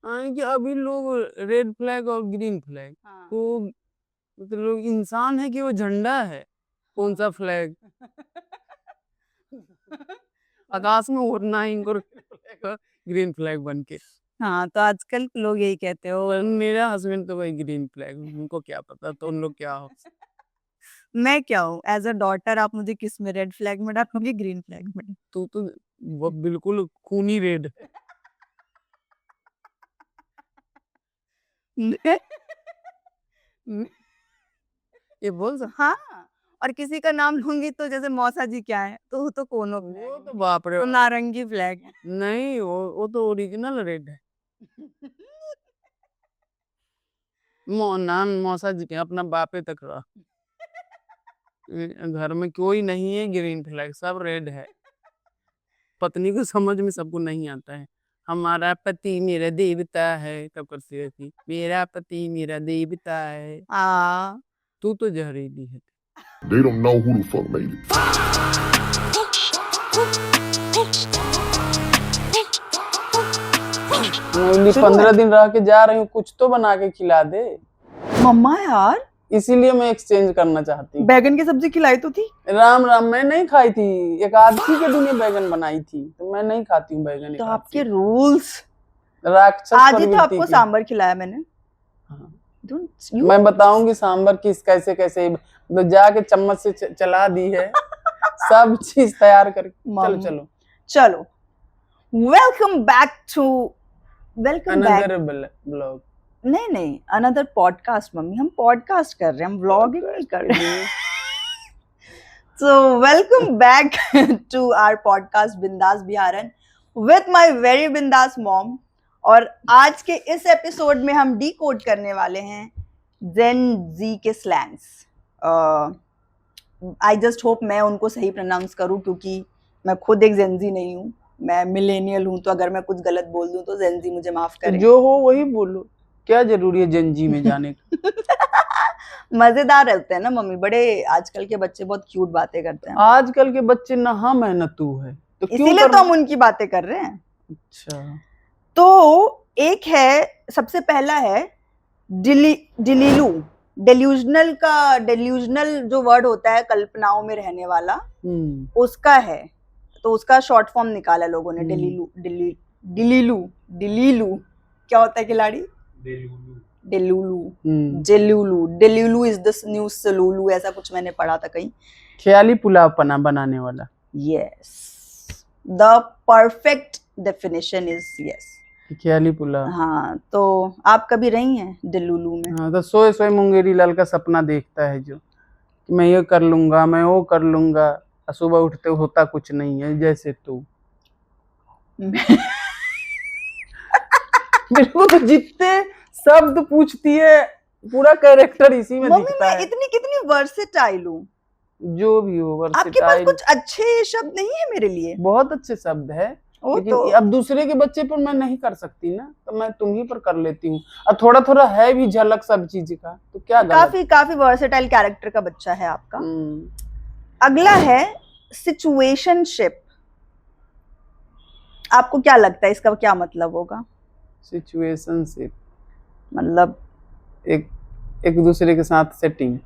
कि अभी लोग रेड फ्लैग और ग्रीन फ्लैग, हाँ। तो मतलब लोग इंसान है कि वो झंडा है? कौन सा फ्लैग? आकाश में उड़ना है इनको ग्रीन फ्लैग बन के। हाँ, तो आजकल लोग यही कहते हो। और मेरा हस्बैंड तो भाई ग्रीन फ्लैग, उनको क्या पता तो उन लोग क्या हो। मैं क्या हूँ? एज़ अ डॉटर आप मुझे किस में, रेड फ्लैग में डालोगे, ग्रीन फ्लैग में? तू तो वो बिल्कुल खूनी रेड है। ये बोल सकते? हाँ, और किसी का नाम लूँगी तो जैसे मौसा जी क्या है, तो वो तो कोनो वो फ्लैग तो है, बाप रे तो नारंगी फ्लैग है। नहीं, वो तो ओरिजिनल रेड है। नाम मौसा जी के अपना बापे तक रहा। घर में कोई नहीं है ग्रीन फ्लैग, सब रेड है। पत्नी को समझ में सबको नहीं आता है। हमारा पति मेरा देवता है, तब करती रहती मेरा पति मेरा देवता है। हाँ। तू तो जहरीली है। They don't know who the fuck made it. मैं 15 दिन रह के जा रही हूँ, कुछ तो बना के खिला दे। मम्मा यार, इसीलिए मैं एक्सचेंज करना चाहती हूँ। बैगन की सब्जी खिलाई तो थी। राम राम, मैं नहीं खाई थी। एकादशी के दिन ये बैगन बनाई थी, तो मैं नहीं खाती हूँ बैगन तो आपके एकादशी। रूल्स। राक्षस आज ही तो प्रवृत्ति आपको के। सांबर खिलाया मैंने। हाँ। You- मैं बताऊंगी सांबर किस कैसे कैसे, तो जाके चम्मच से चला दी है। सब चीज तैयार करके चलो चलो चलो, welcome back to another blog. नहीं, अनदर पॉडकास्ट। मम्मी, हम पॉडकास्ट कर रहे हैं, हम व्लॉगिंग नहीं कर रहे हैं। So welcome back to our podcast बिंदास बिहारन with my very बिंदास mom। और आज के इस एपिसोड में हम डीकोड करने वाले हैं जेन जी के स्लैंग्स। आई जस्ट होप मैं उनको सही प्रोनाउंस करूं, क्योंकि मैं खुद एक जेनजी नहीं हूं, मैं मिलेनियल हूं, तो अगर मैं कुछ गलत बोल दूं तो जेनजी मुझे माफ तो करें। जो हो वही बोलो, क्या जरूरी है जंजी में जाने का। मजेदार रहते हैं ना मम्मी, बड़े आजकल के बच्चे बहुत क्यूट बातें करते हैं। आजकल के बच्चे ना हम है ना तू है, तो क्यों इसीलिए तो हम उनकी बातें कर रहे हैं। अच्छा, तो एक है, सबसे पहला है डिलीलू। डेल्यूजनल जो वर्ड होता है, कल्पनाओं में रहने वाला, उसका है। तो उसका शॉर्ट फॉर्म निकाला लोगों ने, डिलीलू। डिलीलू क्या होता है खिलाड़ी? डेलूलू इज द न्यू सलूलू, ऐसा कुछ मैंने पढ़ा था कहीं। ख्याली पुलाव पना बनाने वाला। Yes, the perfect definition is yes, ख्याली पुलाव। हाँ, तो आप कभी रही हैं डेलूलू में? हाँ, तो सोए सोए मुंगेरी लाल का सपना देखता है जो, कि मैं ये कर लूंगा, मैं वो कर लूंगा, सुबह उठते होता कुछ नहीं है, जैसे तू। मेरे को तो जितने शब्द पूछती है पूरा कैरेक्टर इसी में दिखता है। इतनी कितनी वर्सेटाइल हूँ। जो भी हो, आपके पास कुछ अच्छे शब्द नहीं है मेरे लिए? बहुत अच्छे शब्द है, लेकिन तो अब दूसरे के बच्चे पर मैं नहीं कर सकती ना, तो मैं तुम ही पर कर लेती हूँ। और थोड़ा थोड़ा है भी झलक सब चीज का, तो क्या गलत। काफी वर्सेटाइल कैरेक्टर का बच्चा है आपका। अगला है सिचुएशनशिप। आपको क्या लगता है इसका क्या मतलब होगा? सिचुएशनशिप मतलब एक दूसरे के साथ सेटिंग।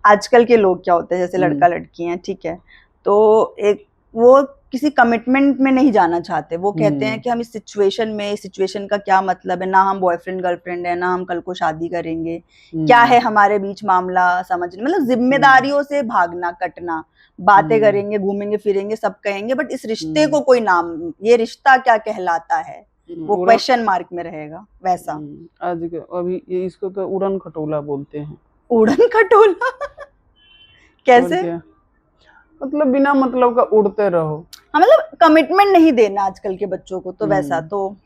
आजकल के लोग क्या होते हैं, जैसे लड़का लड़की हैं, ठीक है, तो एक वो किसी कमिटमेंट में नहीं जाना चाहते। वो कहते हैं कि हम इस सिचुएशन में, इस सिचुएशन का क्या मतलब है, ना हम बॉयफ्रेंड गर्लफ्रेंड है, ना हम कल को शादी करेंगे, क्या है हमारे बीच मामला, समझ, मतलब जिम्मेदारियों से भागना, कटना, बातें करेंगे, घूमेंगे फिरेंगे, सब कहेंगे, बट इस रिश्ते को कोई नाम, ये रिश्ता क्या कहलाता है, वो क्वेश्चन मार्क में रहेगा। वैसा आज अभी इसको तो उड़न खटोला बोलते हैं। उड़न खटोला कैसे? मतलब बिना मतलब का उड़ते रहो। हाँ, मतलब कमिटमेंट नहीं देना आजकल के बच्चों को, तो वैसा। तो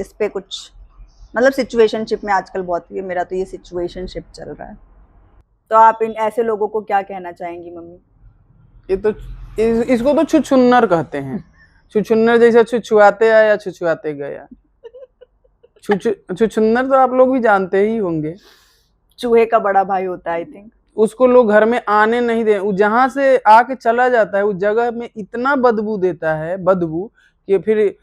इस पे कुछ मतलब सिचुएशनशिप में आजकल बहुत ही, मेरा तो ये सिचुएशनशिप चल रहा है। तो आप इन ऐसे लोगों को क्या कहना चाहेंगी मम्मी? ये तो इसको तो छुछुन्नर कहते हैं। छुछुन्नर जैसे छुछुआते आया छुछुआते गया। छुछुन्नर तो आप लोग भी जानते ही होंगे, चूहे का बड़ा भाई होता है, आई थिंक। उसको लोग घर में आने नहीं दे, जहां से आके चला जाता है उस जगह में इतना बदबू देता है, बदबू कि फिर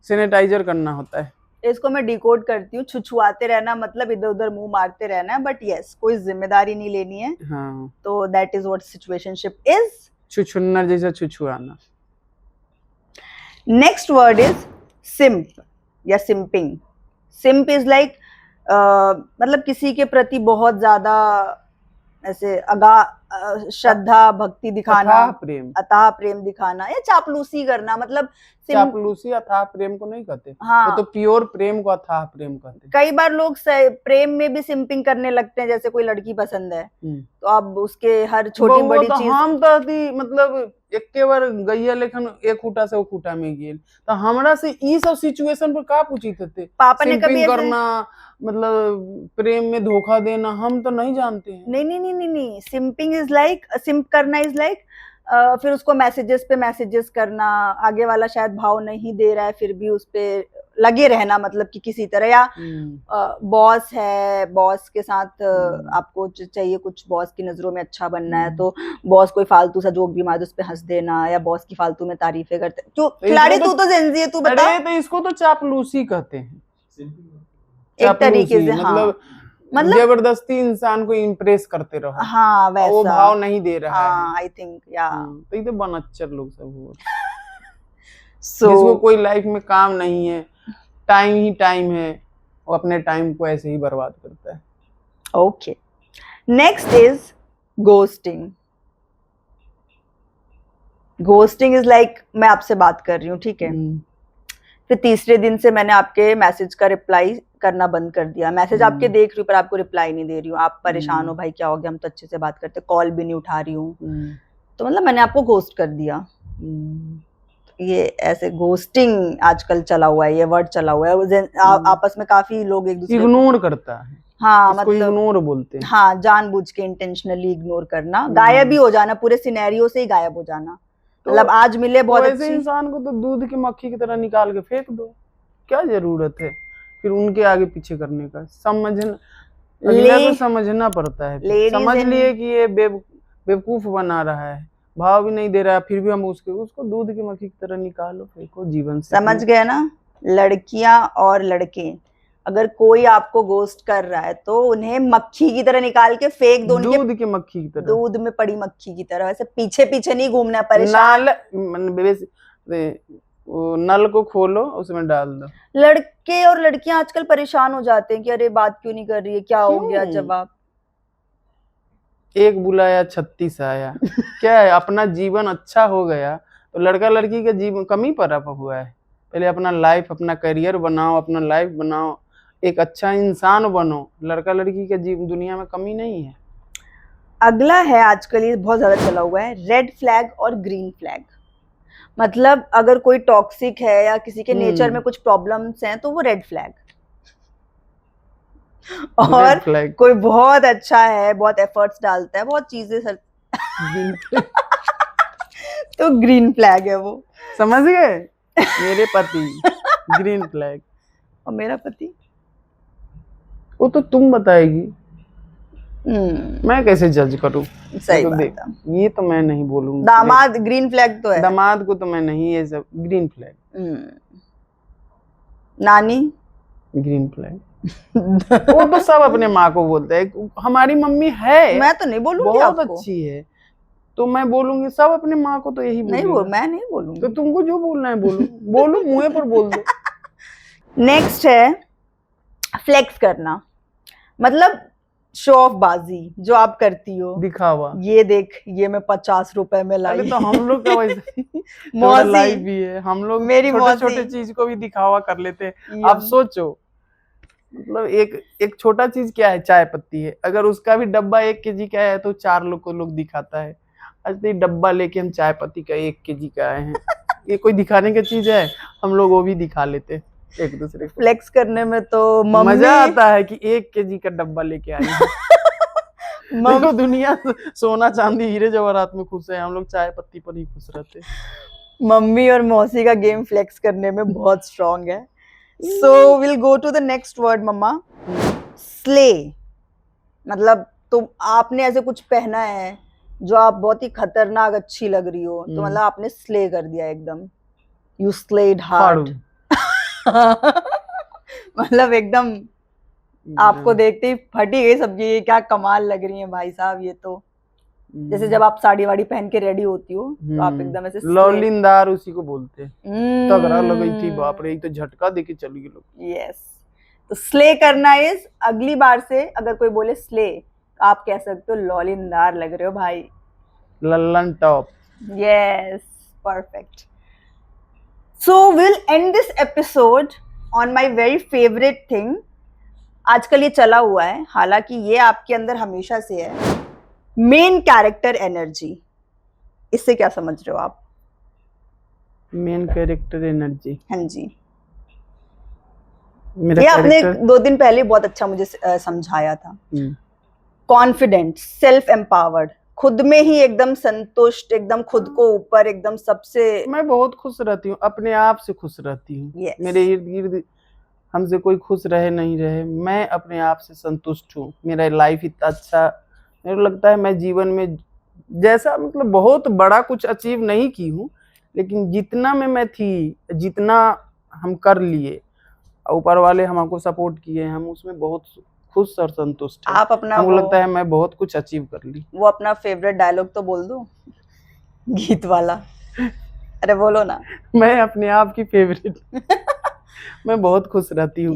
सैनिटाइजर करना होता है। इसको मैं डिकोड करती हूँ, छुछुआते रहना मतलब इधर उधर मुंह मारते रहना है, बट यस कोई जिम्मेदारी नहीं लेनी है। हाँ, तो that is what situationship is. छुछुन्नर जैसा छुछुआना। नेक्स्ट वर्ड इज सिम्प या सिंपिंग। सिम्प इज लाइक मतलब किसी के प्रति बहुत ज्यादा ऐसे श्रद्धा भक्ति दिखाना, अथाह प्रेम। अथाह प्रेम दिखाना या चापलूसी करना, मतलब चापलूसी अथाह प्रेम को नहीं कहते। हाँ, वो तो प्योर प्रेम को अथाह प्रेम कहते हैं। कई बार लोग प्रेम में भी सिंपिंग करने लगते हैं, जैसे कोई लड़की पसंद है तो अब उसके हर छोटी बड़ी तो चीज। हम तो थी मतलब एक बार गैया लेखन एक खूटा से वो खूटा में गेल, तो हमरा से ई सब सिचुएशन पर का पूछी थे। पापा ने कभी करना मतलब प्रेम में धोखा देना हम तो नहीं जानते हैं। नहीं नहीं नहीं नहीं नहीं, सिंपिंग इज लाइक, सिंप करना इज लाइक फिर उसको मैसेजेस पे मैसेजेस करना, आगे वाला शायद भाव नहीं दे रहा है फिर भी उस पे लगे रहना, मतलब कि किसी तरह, या बॉस है, बॉस के साथ आपको चाहिए कुछ बॉस की नजरों में अच्छा बनना है, तो बॉस कोई फालतू सा जोक भी मार दे उस पे हंस देना, या बॉस की फालतू में तारीफें करते। जो खिलाड़ी तू तो जेनजी है, तू बता। अरे तो इसको तो चापलूसी कहते हैं एक तरीके से। मतलब जबरदस्ती इंसान को इम्प्रेस करते रहो। हाँ वैसा, वो भाव नहीं दे रहा है। आई थिंक या तो ये तो बनच्चर लोग सब हुआ। So, जिसको कोई लाइफ में काम नहीं है, टाइम ही टाइम है, वो अपने टाइम को ऐसे ही बर्बाद करता है। Okay, next is ghosting. Ghosting is like मैं आपसे बात कर रही हूँ, ठीक है, फिर तीसरे दिन से मैंने आपके मैसेज का रिप्लाई करना बंद कर दिया, मैसेज आपके देख रही हूँ पर आपको रिप्लाई नहीं दे रही हूँ, आप परेशान हो भाई क्या हो गया, हम तो अच्छे से बात करते, कॉल भी नहीं उठा रही हूँ, तो मतलब मैंने आपको घोस्ट कर दिया। ये ऐसे घोस्टिंग आजकल चला हुआ है, ये वर्ड चला हुआ है, आपस में काफी लोग एक दूसरे इग्नोर करता है। हाँ मतलब इग्नोर बोलते हैं। हाँ, जानबूझ के इंटेंशनली इग्नोर करना, गायब ही हो जाना, पूरे सिनेरियो से ही गायब हो जाना। मतलब आज मिले बहुत ऐसे इंसान को तो दूध की मक्खी की तरह निकाल के फेंक दो, क्या जरूरत है फिर उनके आगे पीछे करने का। समझना पड़ता है। समझ लिए कि ये बेवकूफ बना रहा है, भाव भी नहीं दे रहा है, फिर भी हम उसको दूध की मक्खी की तरह निकालो फेंको जीवन से। समझ गए ना? लड़कियां और लड़के, अगर कोई आपको घोस्ट कर रहा है तो उन्हें मक्खी की तरह निकाल के फेंक दो, दूध की मक्खी की तरह, दूध में पड़ी मक्खी की तरह। वैसे पीछे पीछे नहीं घूमना, परेशान। नल को खोलो, उसमें डाल दो। लड़के और लड़कियां आजकल परेशान हो जाते हैं कि अरे बात क्यों नहीं कर रही है, क्या हो गया। जवाब, एक बुलाया 36 आया। क्या है, अपना जीवन अच्छा हो गया तो लड़का लड़की का जीवन कमी पर हुआ है। पहले अपना लाइफ, अपना करियर बनाओ, अपना लाइफ बनाओ, एक अच्छा इंसान बनो। लड़का लड़की के जीवन दुनिया में कमी नहीं है। अगला है, आजकल ये बहुत ज्यादा चला हुआ है, रेड फ्लैग और ग्रीन फ्लैग। मतलब अगर कोई टॉक्सिक है या किसी के नेचर में कुछ प्रॉब्लम्स हैं तो वो रेड फ्लैग, और कोई बहुत अच्छा है, बहुत एफर्ट्स डालता है, बहुत चीजें तो ग्रीन फ्लैग है वो। समझ गए? मेरे पति ग्रीन फ्लैग, और मेरा पति, वो तो तुम बताएगी, मैं कैसे जज करूं? सही तो बात है। ये तो मैं नहीं बोलूंगा। दामाद ग्रीन फ्लैग तो है, दामाद को तो मैं नहीं, ये सब ग्रीन फ्लैग। नानी ग्रीन फ्लैग। वो तो सब अपने माँ को बोलते हैं, हमारी मम्मी है, मैं तो नहीं बोलूंगी, बहुत अच्छी है, तो मैं बोलूंगी। सब अपने माँ को तो यही नहीं मैं नहीं बोलूंगी। तो तुमको जो बोलना है बोलो, बोलो, मुंह पर बोल दो। नेक्स्ट है फ्लेक्स करना, मतलब शो ऑफ बाजी जो आप करती हो, दिखावा। ये देख, ये मैं 50 रुपए में लाई। अरे तो हम लोग का वैसे लाइफ भी है, हम लोग छोटे छोटे चीज को भी दिखावा कर लेते हैं। आप सोचो, मतलब एक छोटा चीज क्या है, चाय पत्ती है, अगर उसका भी डब्बा 1 kg का है तो 4 लोग को लोग दिखाता है। आज तो डब्बा लेके हम चाय पत्ती का 1 kg का आए हैं, ये कोई दिखाने की चीज है? हम लोग वो भी दिखा लेते हैं एक दूसरे को। फ्लेक्स करने में तो मजा आता है कि 1 kg का डब्बा लेके आए हैं। देखो दुनिया सोना चांदी हीरे जवाहरात में खुश है, हम लोग चाय पत्ती पर ही खुश रहते हैं। मम्मी और मौसी का गेम फ्लेक्स करने में बहुत स्ट्रांग है। So will go to the next word mama, slay. मतलब तुम, आपने ऐसे कुछ पहना है जो आप बहुत ही खतरनाक अच्छी लग रही हो, तो मतलब आपने स्ले कर दिया एकदम, यू स्लेड हार्ड। मतलब एकदम आपको देखते ही फटी गई सब्जी, ये क्या कमाल लग रही है भाई साहब ये तो। जैसे जब आप साड़ी वाड़ी पहन के रेडी होती हो तो आप एकदम ऐसे लौलिंदार उसी को बोलते हैं। तगड़ा लग गई थी, बाप रे, हम्म। एक तो झटका देके चली गई लोग। यस, तो स्ले करना इज, अगली बार से अगर कोई बोले स्ले तो आप कह सकते हो लौलिंदार लग रहे हो भाई। Lallan top. Yes, perfect. So we'll end this episode on my very favorite thing. आजकल ये चला हुआ है, हालांकि ये आपके अंदर हमेशा से है, मेन कैरेक्टर एनर्जी। इससे क्या समझ रहे हो आप? मेन कैरेक्टर एनर्जी, हाँ जी, मेरा ये आपने कैरेक्टर 2 दिन पहले बहुत अच्छा मुझे समझाया था। कॉन्फिडेंट, सेल्फ एम्पावर्ड, खुद में ही एकदम संतुष्ट, एकदम खुद को ऊपर, एकदम सबसे। मैं बहुत खुश रहती हूँ, अपने आप से खुश रहती हूँ। Yes. मेरे इर्द गिर्द हमसे कोई खुश रहे नहीं रहे, मैं अपने आप से संतुष्ट हूँ। मेरा लाइफ इतना अच्छा, मेरे को लगता है मैं जीवन में जैसा, मतलब बहुत बड़ा कुछ अचीव नहीं की हूँ, लेकिन जितना में मैं थी, जितना हम कर लिए, ऊपर वाले हमको सपोर्ट किए, हम उसमें बहुत खुश और संतुष्ट हैं। आप अपना हमको लगता है मैं बहुत कुछ अचीव कर ली। वो अपना फेवरेट डायलॉग तो बोल दो, गीत वाला। अरे बोलो ना। मैं अपने आप की फेवरेट मैं बहुत खुश रहती हूँ।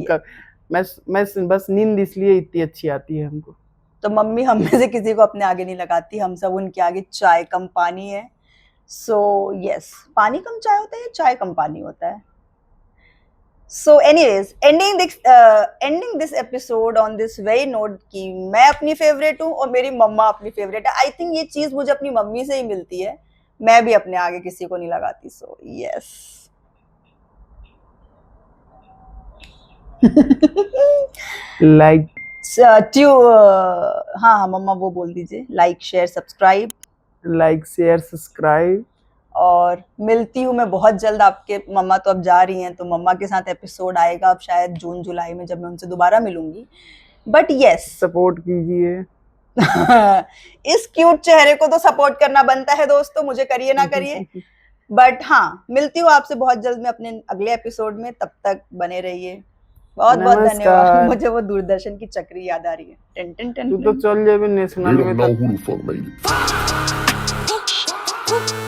मैं बस नींद इसलिए इतनी अच्छी आती है हमको। तो मम्मी हम में से किसी को अपने आगे नहीं लगाती, हम सब उनके आगे चाय कम पानी है। सो यस, पानी कम चाय होता है या चाय कम पानी होता है? So anyways, ending this episode on this very note कि मैं अपनी फेवरेट हूँ और मेरी मम्मा अपनी फेवरेट है। आई थिंक ये चीज मुझे अपनी मम्मी से ही मिलती है, मैं भी अपने आगे किसी को नहीं लगाती। So yes. लाइक हाँ मम्मा वो बोल दीजिए, like share subscribe. Like share subscribe. और मिलती हूँ मैं बहुत जल्द आपके, मम्मा तो अब जा रही हैं तो मम्मा के साथ एपिसोड आएगा अब शायद जून जुलाई में, जब मैं उनसे दोबारा मिलूंगी। बट यस, सपोर्ट कीजिए। इस क्यूट चेहरे को तो सपोर्ट करना बनता है दोस्तों, मुझे करिए ना करिए। बट हाँ, मिलती हूँ आपसे बहुत जल्द मैं अपने अगले एपिसोड में, तब तक बने रहिए। बहुत बहुत धन्यवाद। मुझे वो दूरदर्शन की चक्री याद आ रही है, टिन टिन टिन। तू तो चल जाए नेशनल You में don't know who the fuck made it.